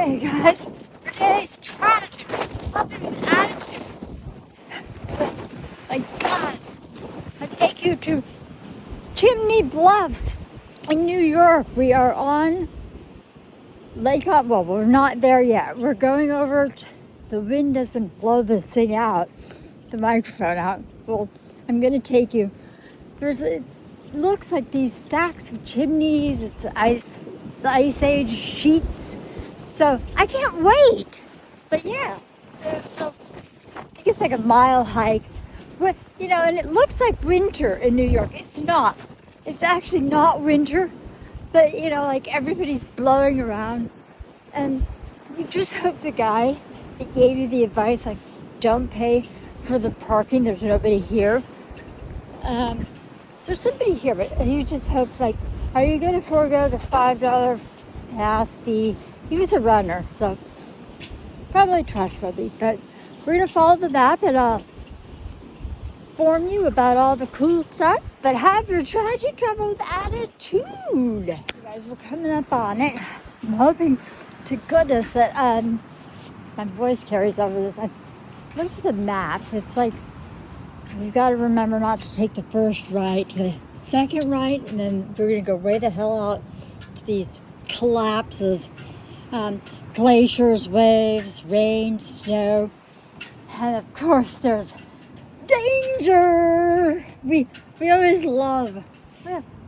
Okay, guys, today's tragedy, nothing with attitude. Like God, I take you to Chimney Bluffs in New York. We are on Lake Up. Well, we're not there yet. We're going over. The wind doesn't blow this thing out, the microphone out. Well, I'm going to take you. It looks like these stacks of chimneys. It's the ice age sheets. So I can't wait. But yeah, so I think it's like a mile hike. But, and it looks like winter in New York. It's not. It's actually not winter. But, like everybody's blowing around. And you just hope the guy that gave you the advice, like, don't pay for the parking. There's nobody here. There's somebody here, but you just hope, like, are you going to forego the $5 pass fee? He was a runner, so probably trustworthy. But we're going to follow the map, and I'll inform you about all the cool stuff. But have your tragic trouble with attitude. You guys, we're coming up on it. I'm hoping to goodness that my voice carries over this. I look at the map. It's like you've got to remember not to take the first right, the second right, and then we're going to go way the hell out to these collapses. Glaciers, waves, rain, snow, and of course there's danger. We always love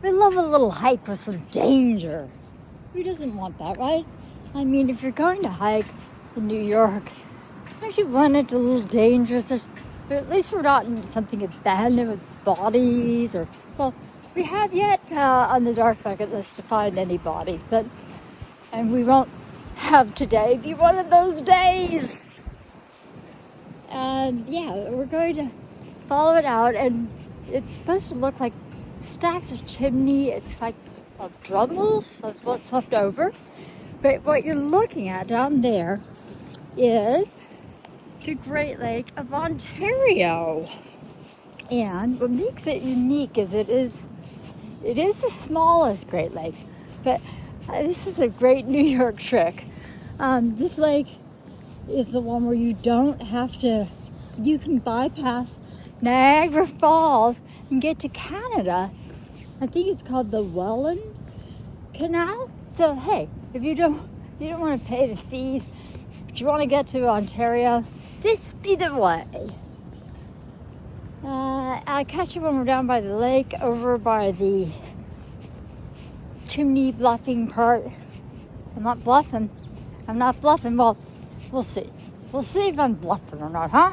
we love a little hike with some danger. Who doesn't want that, right? I mean, if you're going to hike in New York, don't you want it a little dangerous? At least we're not in something abandoned with bodies, we have yet on the dark bucket list to find any bodies, and we won't have today be one of those days. And yeah, we're going to follow it out, and it's supposed to look like stacks of chimney. It's like drumels of what's left over. But what you're looking at down there is the Great Lake of Ontario. And what makes it unique is it is the smallest Great Lake, but this is a great New York trick. This lake is the one where you can bypass Niagara Falls and get to Canada. I think it's called the Welland Canal. So hey, if you don't want to pay the fees, but you want to get to Ontario, this be the way. I'll catch you when we're down by the lake, over by the chimney bluffing part. I'm not bluffing. Well, we'll see. We'll see if I'm bluffing or not, huh?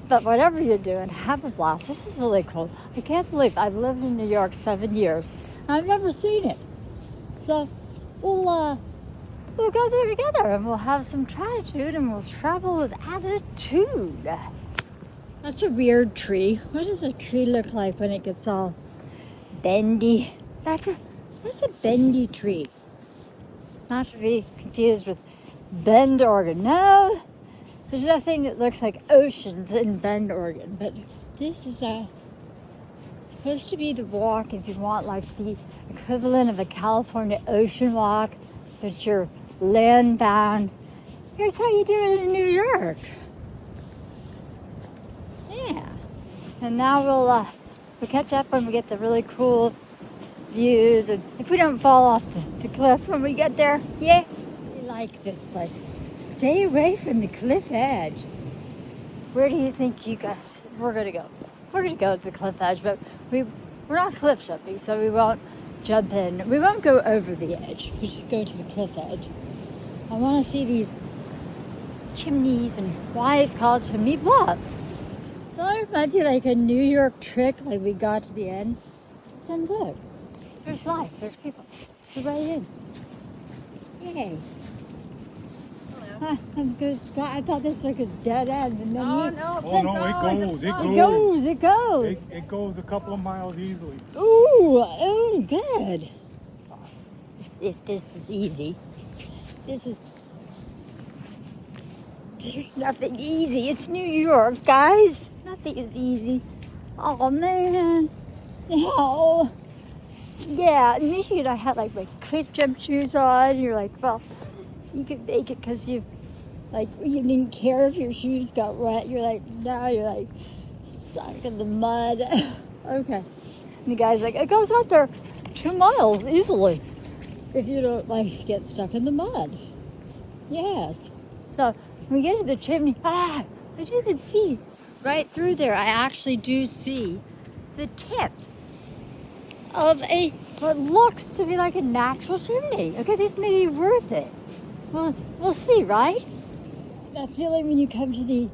But whatever you're doing, have a blast. This is really cool. I can't believe I've lived in New York 7 years. I've never seen it. So we'll go there together, and we'll have some gratitude, and we'll travel with attitude. That's a weird tree. What does a tree look like when it gets all bendy? That's a bendy tree. Not to be confused with Bend, Oregon. No, there's nothing that looks like oceans in Bend, Oregon. But this is supposed to be the walk if you want like the equivalent of a California ocean walk, but you're land bound. Here's how you do it in New York. Yeah. And now we'll catch up when we get the really cool views, and if we don't fall off the cliff when we get there. Yeah, we like this place. Stay away from the cliff edge. Where do you think we're gonna go? We're gonna go to the cliff edge, but we're not cliff jumping, so we won't jump in. We won't go over the edge. We just go to the cliff edge. I want to see these chimneys and why it's called Chimney Bluffs. So it might be like a New York trick, like we got to the end. Then look, there's life, there's people. It's the way in. Yay. I thought this was a dead end. And then it goes. It goes a couple of miles easily. Ooh, good. If this is easy. There's nothing easy. It's New York, guys. Nothing is easy. Oh, man. Oh. Yeah, in Michigan I had like my cliff jump shoes on. You're like, well, You could make it because you didn't care if your shoes got wet. Now you're like stuck in the mud. Okay. And the guy's like, it goes out there 2 miles easily if you don't get stuck in the mud. Yes. So when we get to the chimney, as you can see right through there, I actually do see the tip of what looks to be like a natural chimney. Okay, this may be worth it. Well, we'll see, right? That feeling when you come to the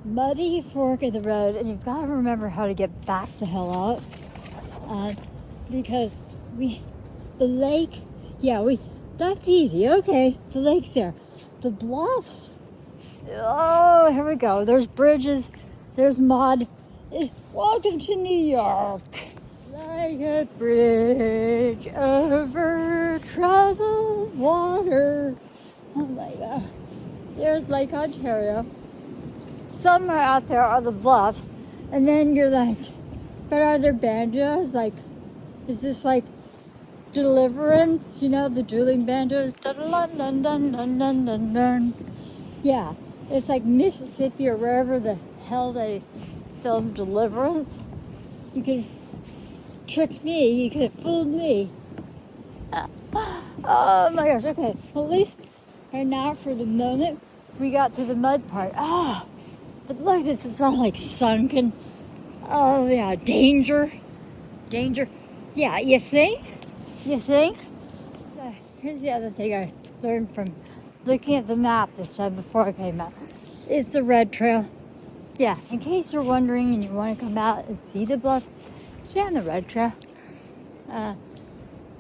muddy fork of the road, and you've got to remember how to get back the hell out, because the lake, that's easy. Okay, the lake's there. The bluffs. Oh, here we go. There's bridges. There's mud. Welcome to New York. Like a bridge over troubled water. Oh my God. There's Lake Ontario. Somewhere out there are the bluffs. And then you're like, but are there banjos? Is this Deliverance? The dueling banjos? Dun, dun, dun, dun, dun, dun, dun, dun. Yeah, it's like Mississippi or wherever the hell they filmed Deliverance. You could trick me. You could have fooled me. Oh my gosh. Okay. At least right now, for the moment, we got to the mud part. But look, this is all sunken. Oh yeah, danger. Yeah, you think? Here's the other thing I learned from looking at the map this time before I came out. It's the red trail. Yeah, in case you're wondering and you want to come out and see the bluffs, stay on the red trail.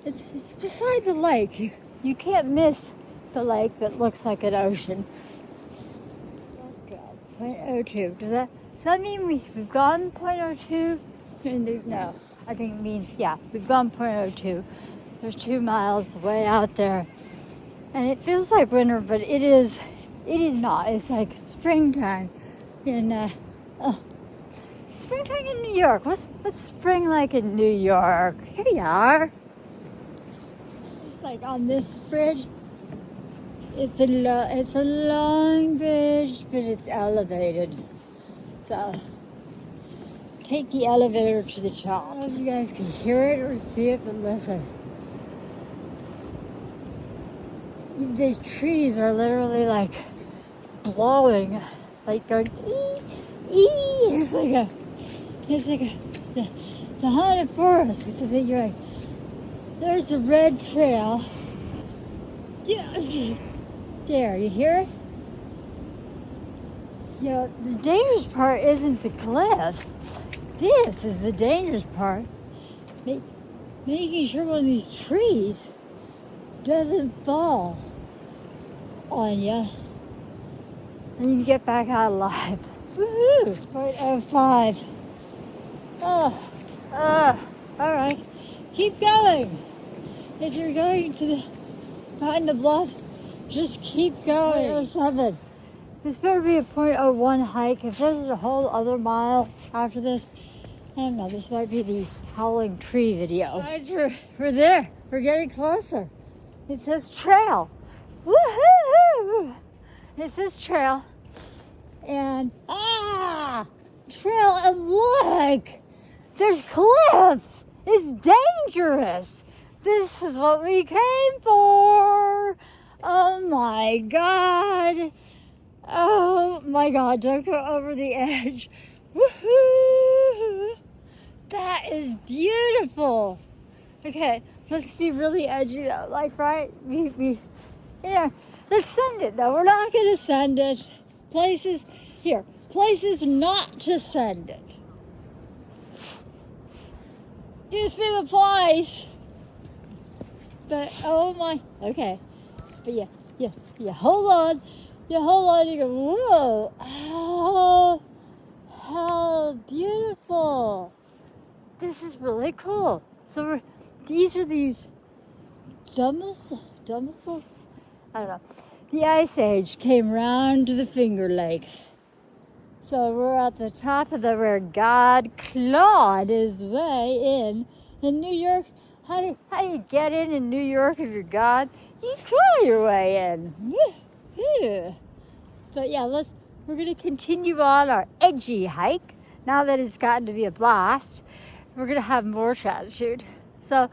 It's beside the lake. You can't miss the lake that looks like an ocean. Okay, 0.02. Does that mean we've gone 0.02? No, I think it means, we've gone 0.02. There's 2 miles way out there. And it feels like winter, but it is not. It's like springtime springtime in New York. What's spring like in New York? Here you are. It's on this bridge. It's a long bridge, but it's elevated. So take the elevator to the top. I don't know if you guys can hear it or see it, but listen. The trees are literally blowing, going ee. It's the haunted forest. It's you're there's the red trail. There, you hear it? The dangerous part isn't the cliffs. This is the dangerous part. Making sure one of these trees doesn't fall on you and you can get back out alive. Woohoo! 0.05. Alright. Keep going. If you're going behind the bluffs, just keep going. 0.07. This better be a 0.01 hike. If there's a whole other mile after this, I don't know, this might be the howling tree video. Guys, we're there. We're getting closer. It says trail. Woohoo! It says trail. And trail, and look! There's cliffs! It's dangerous! This is what we came for! Oh my God! Oh my God, don't go over the edge. Woohoo! That is beautiful! Okay, let's be really edgy though, right? Let's send it though. We're not gonna send it. Places not to send it. This be the place. But oh my, okay. But yeah, hold on. You go, whoa, oh, how beautiful. This is really cool. So these are these dumbestles? I don't know. The Ice Age came round to the Finger Lakes. So we're at the top of where God clawed his way in New York. how do you get in New York if you're God? You claw your way in. Yeah. But yeah, we're gonna continue on our edgy hike. Now that it's gotten to be a blast, we're gonna have more gratitude. So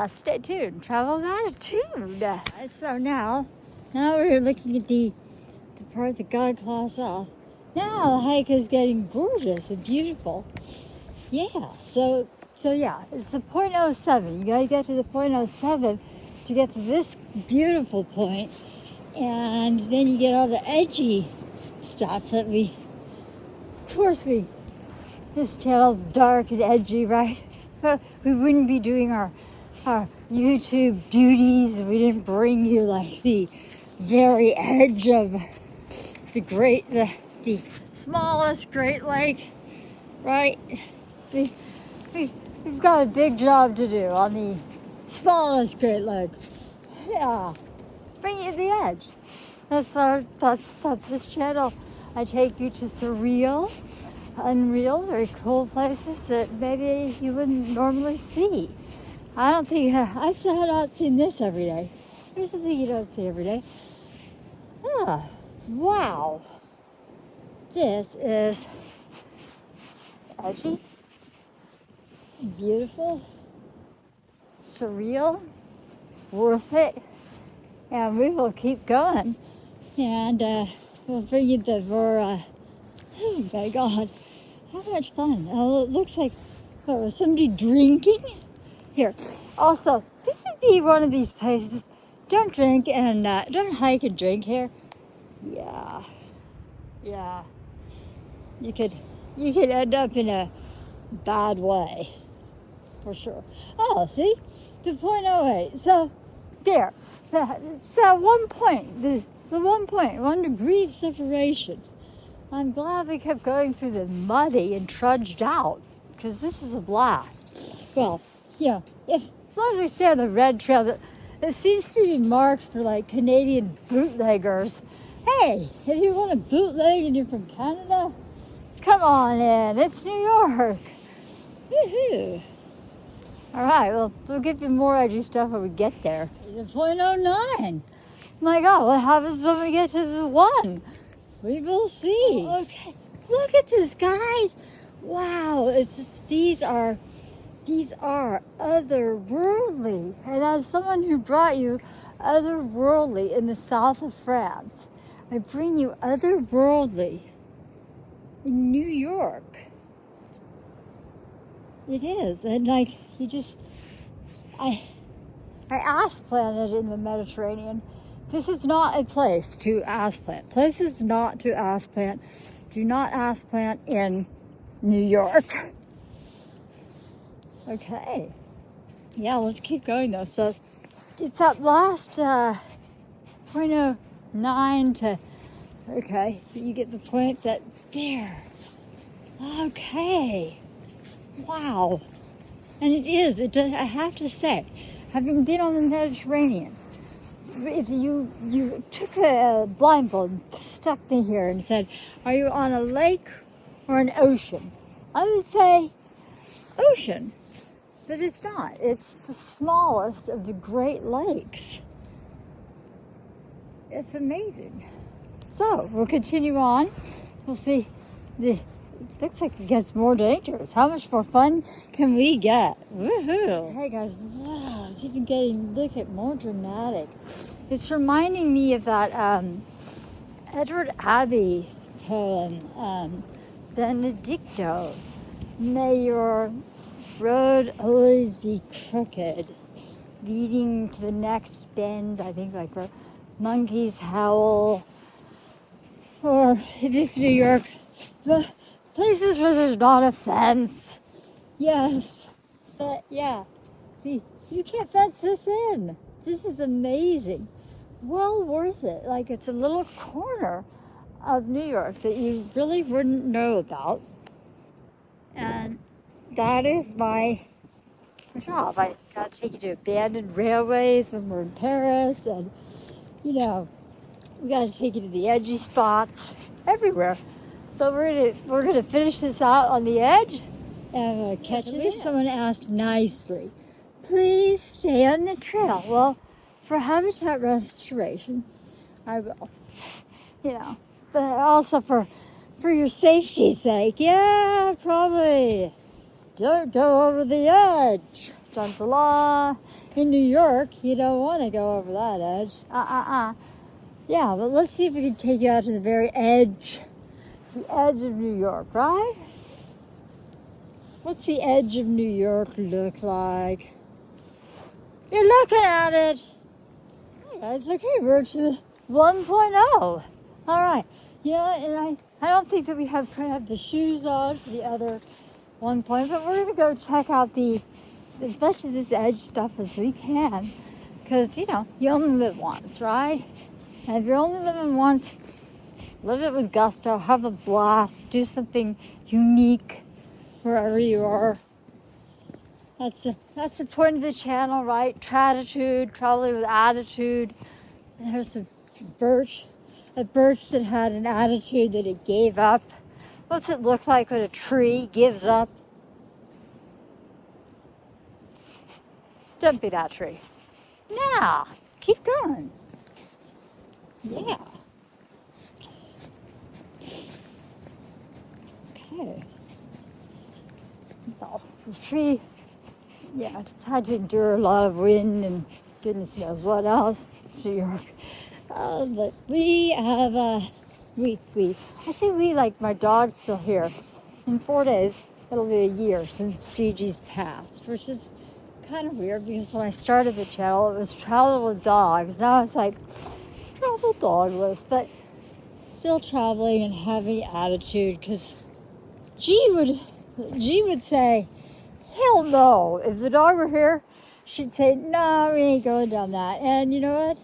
stay tuned. Travel with attitude. So now we're looking at the part that God claws off. Now the hike is getting gorgeous and beautiful. Yeah. So yeah, it's the .07. You gotta get to the .07 to get to this beautiful point, and then you get all the edgy stuff that this channel's dark and edgy, right? We wouldn't be doing our YouTube duties if we didn't bring you like the very edge of the smallest Great Lake, right? We've got a big job to do on the smallest Great Lake. Yeah, bring you to the edge. That's this channel. I take you to surreal, unreal, very cool places that maybe you wouldn't normally see. I've not seen this every day. Here's the thing you don't see every day. Wow. This is edgy, beautiful, surreal, worth it, and we will keep going. And we'll bring you the more, oh my God, how much fun. Oh, it looks like, was somebody drinking? Here, also, this would be one of these places, don't drink and, don't hike and drink here. Yeah. You could end up in a bad way, for sure. Oh, see, the .08. So there, it's that 1 point. The 1 point, 1 degree of separation. I'm glad we kept going through the muddy and trudged out, because this is a blast. Well, as long as we stay on the red trail, it seems to be marked for like Canadian bootleggers. Hey, if you want a bootleg and you're from Canada, come on in. It's New York. Woohoo. All right, well, we'll give you more edgy stuff when we get there. The .09. My God, what happens when we get to the 1? We will see. Oh, okay, look at this, guys. Wow, it's just, these are otherworldly. And as someone who brought you otherworldly in the south of France, I bring you otherworldly in New York. It is, and like I ass planted in the Mediterranean. This is not a place to ass plant. Places not to ass plant. Do not ass plant in New York. Okay. Yeah, let's keep going though. So it's that last .09 to, okay, so you get the point that there. Okay. Wow. And it does, I have to say, having been on the Mediterranean, if you took a blindfold and stuck me here and said, are you on a lake or an ocean? I would say ocean. But it's not. It's the smallest of the Great Lakes. It's amazing. So we'll continue on. We'll see. It looks like it gets more dangerous. How much more fun can we get? Woohoo! Hey guys, wow, it's even getting, more dramatic. It's reminding me of that Edward Abbey poem, Benedicto. May your road always be crooked, leading to the next bend. I think like where monkeys howl, or if it's New York, the places where there's not a fence. Yes, but yeah, you can't fence this in. This is amazing. Well worth it. Like, it's a little corner of New York that you really wouldn't know about. And that is my job. I gotta take you to abandoned railways when we're in Paris, and we gotta take you to the edgy spots everywhere. So we're gonna finish this out on the edge, and catch it. At least someone asked nicely, please stay on the trail. Well, for habitat restoration, I will. You know, but also for your safety's sake, yeah, probably don't go over the edge. That's the law. In New York, you don't want to go over that edge. Yeah, but let's see if we can take you out to the very edge. The edge of New York, right? What's the edge of New York look like? You're looking at it. Hey guys, okay, we're to the 1.0. All right. Yeah, and I don't think that we have quite have the shoes on for the other 1 point, but we're going to go check out as much of this edge stuff as we can. Because, you know, you only live once, right? And if you're only living once, live it with gusto, have a blast, do something unique wherever you are. That's the point of the channel, right? Tratitude, traveling with attitude. And there's a birch that had an attitude that it gave up. What's it look like when a tree gives up? Don't be that tree. Now, keep going. Yeah. Okay. Well, the tree, yeah, it's had to endure a lot of wind and goodness knows what else. It's New York. But we have, I say we like my dog's still here. In 4 days, it'll be a year since Gigi's passed, which is kind of weird because when I started the channel, it was travel with dogs. Now it's like travel dogless, but still traveling and having attitude because G would say, hell no. If the dog were here, she'd say, no, we ain't going down that. And you know what?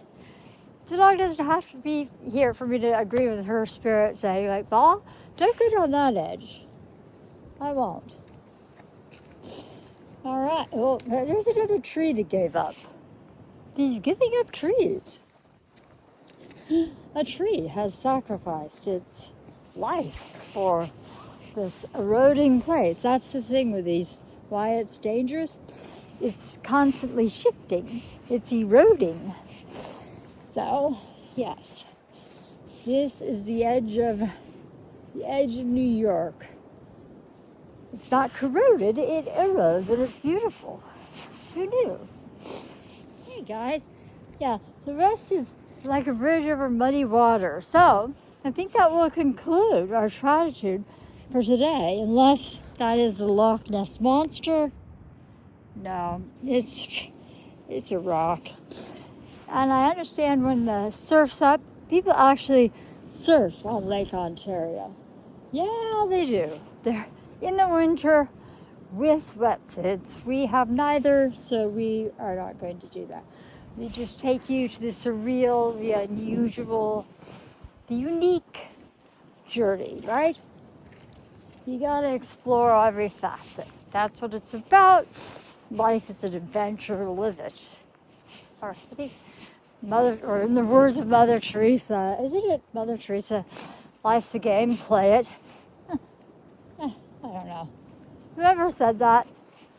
The dog doesn't have to be here for me to agree with her spirit saying, like, Paul, don't go down that edge. I won't. All right. Well, there's another tree that gave up. These giving up trees. A tree has sacrificed its life for this eroding place. That's the thing with these, why it's dangerous. It's constantly shifting. It's eroding. So, yes, this is the edge of New York. It's not corroded, it erodes, and it's beautiful. Who knew? Hey guys, yeah, the rest is like a bridge over muddy water. So, I think that will conclude our gratitude for today, unless that is the Loch Ness Monster. No, it's a rock. And I understand when the surf's up, people actually surf on Lake Ontario. Yeah, they do. They're in the winter with wetsuits. We have neither, so we are not going to do that. We just take you to the surreal, the unusual, the unique journey, right? You gotta explore every facet. That's what it's about. Life is an adventure, live it. Or in the words of Mother Teresa, isn't it Mother Teresa? Life's a game, play it. I don't know. Whoever said that,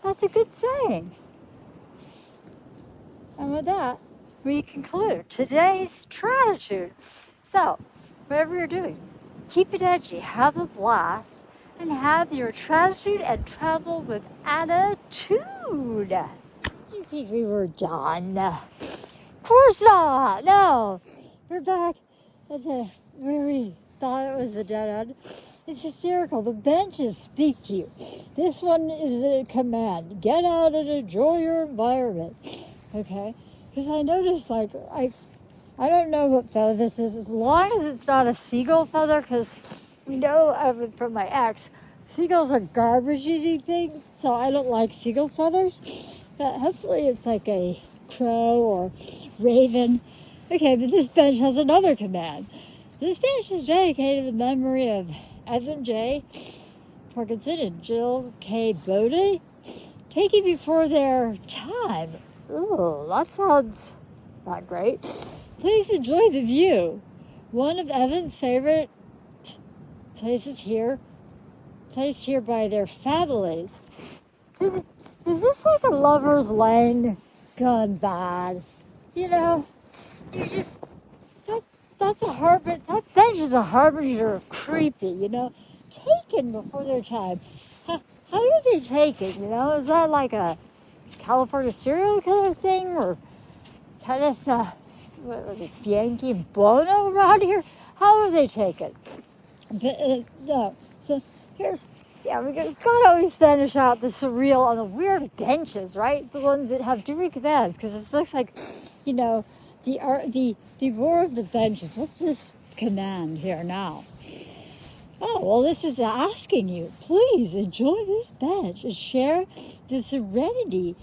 that's a good saying. And with that, we conclude today's Gratitude. So, whatever you're doing, keep it edgy, have a blast, and have your gratitude and travel with attitude. You think we were done? Of course not. No, we're back at where we thought it was the dead end. It's hysterical. The benches speak to you. This one is a command. Get out and enjoy your environment. Okay? Because I noticed, like, I don't know what feather this is, as long as it's not a seagull feather, because we know from my ex, seagulls are garbage-eating things, so I don't like seagull feathers. But hopefully it's like a crow or raven. Okay, but this bench has another command. This bench is dedicated to the memory of Evan J. Parkinson and Jill K. Bode, taken before their time. Ooh, that sounds not great. Please enjoy the view. One of Evan's favorite places here, placed here by their families. Is this like a lover's lane gone bad? You know, you just that bench is a harbinger of creepy, you know, taken before their time. How are they taken, you know? Is that like a California serial killer thing, or kind of what was it, Yankee and Bono around here? How are they taken? But no. So we gotta always finish out the surreal on the weird benches, right? The ones that have different commands, because it looks like, you know, the roar of the benches. What's this command here now? Oh, well, this is asking you, please enjoy this bench and share the serenity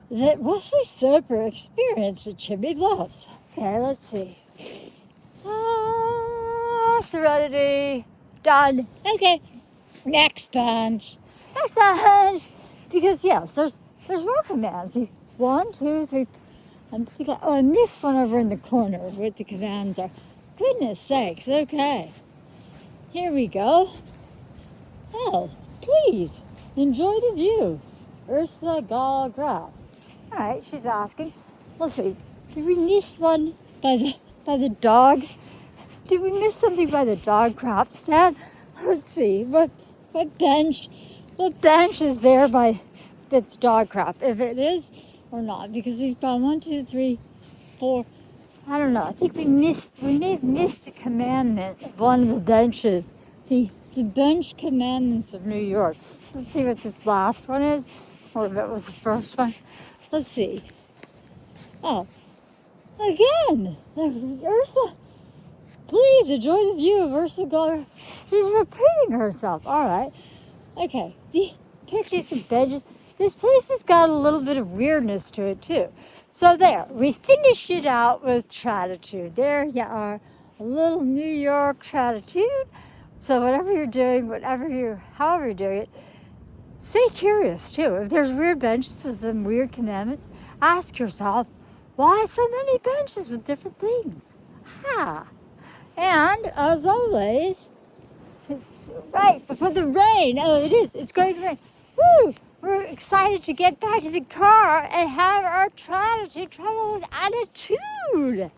that Wesley Soper experienced at Chimney Bluffs. Okay, let's see. Serenity. Done. Okay. Next bench. Next bench. Because yes, there's more commands. 1, 2, 3. I missed one over in the corner what the commands are. Goodness sakes. Okay. Here we go. Oh, please enjoy the view. Ursula Gall-Grau. All right, she's asking. Let's see. Did we miss one by the dog? Did we miss something by the dog crap stand? Let's see. What bench is there by that's dog crap? If it is or not, because we've got 1, 2, 3, 4. I don't know. I think we may have missed a commandment of one of the benches. The bench commandments of New York. Let's see what this last one is, or if it was the first one. Let's see. Oh, again, Ursula. Please enjoy the view of Ursula Gall. She's repeating herself. All right. Okay. The pictures and benches. This place has got a little bit of weirdness to it too. So there, we finished it out with Tratitude. There you are, a little New York Tratitude. So whatever you're doing, however you're doing it, stay curious too. If there's weird benches with some weird commandments, ask yourself, why so many benches with different things? And as always, it's right before the rain. Oh, it's going to rain. Woo! We're excited to get back to the car and have our Tratitude travel with attitude.